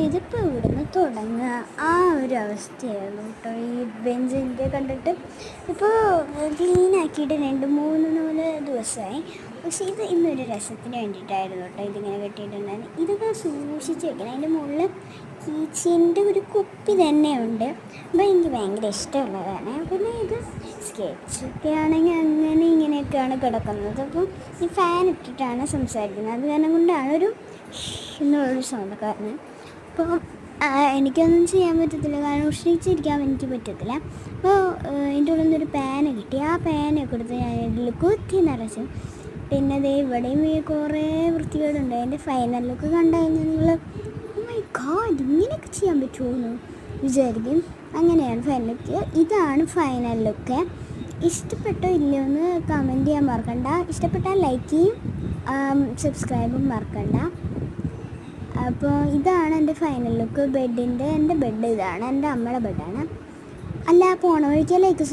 ഇതിപ്പോൾ ഇവിടുന്ന് തുടങ്ങുക ആ ഒരു അവസ്ഥയായിരുന്നു കേട്ടോ. ഈ ബെഞ്ചിൻ്റെ കണ്ടിട്ട് ഇപ്പോൾ ക്ലീൻ ആക്കിയിട്ട് 2-3 ദിവസമായി. പക്ഷേ ഇത് ഇന്നൊരു രസത്തിന് വേണ്ടിയിട്ടായിരുന്നു കേട്ടോ ഇതിങ്ങനെ കെട്ടിയിട്ടുണ്ടായിരുന്നു. ഇതൊക്കെ സൂക്ഷിച്ച് വെക്കണം. അതിൻ്റെ മുകളിൽ കീച്ചിൻ്റെ ഒരു കുപ്പി തന്നെയുണ്ട്. അപ്പോൾ എനിക്ക് ഭയങ്കര ഇഷ്ടമുള്ളതാണ്. പിന്നെ ഇത് സ്കെച്ചൊക്കെ ആണെങ്കിൽ അങ്ങനെ ഇങ്ങനെയൊക്കെയാണ് കിടക്കുന്നത്. അപ്പോൾ ഈ ഫാൻ ഇട്ടിട്ടാണ് സംസാരിക്കുന്നത്. അത് കാരണം കൊണ്ടാണ് ഒരു എന്നുള്ളൊരു സൗണ്ട് കാരണം. അപ്പോൾ എനിക്കൊന്നും ചെയ്യാൻ പറ്റത്തില്ല, കാരണം ഉഷ്ണിച്ചിരിക്കാൻ എനിക്ക് പറ്റത്തില്ല. അപ്പോൾ എൻ്റെ ഉള്ളിൽ നിന്നൊരു പാന കിട്ടി. ആ പാനൊക്കെ എടുത്ത് ഞാൻ ഇതിൽ കുത്തി നിറച്ചു. പിന്നെ ദേ ഇവിടെയും കുറേ വൃത്തികേടുണ്ട്. അതിൻ്റെ ഫൈനൽ ലുക്ക് കണ്ടുകഴിഞ്ഞാൽ നിങ്ങൾ ഓ മൈ ഗോഡ് ഇങ്ങനെയൊക്കെ ചെയ്യാൻ പറ്റുമോ എന്ന് വിചാരിക്കും. അങ്ങനെയാണ് ഫൈനൽ ലുക്ക്. ഇതാണ് ഫൈനൽ ലുക്ക്. ഇഷ്ടപ്പെട്ടോ ഇല്ലയോ എന്ന് കമൻറ്റ് ചെയ്യാൻ മറക്കണ്ട. ഇഷ്ടപ്പെട്ടാൽ ലൈക്ക് ചെയ്യും, സബ്സ്ക്രൈബും മറക്കണ്ട. അപ്പോൾ ഇതാണ് എൻ്റെ ഫൈനൽ ലുക്ക്. എൻ്റെ ബെഡ് ഇതാണ്, എൻ്റെ അമ്മയുടെ ബെഡാണ്. അല്ല പോണ വഴിക്ക് ലൈക്ക്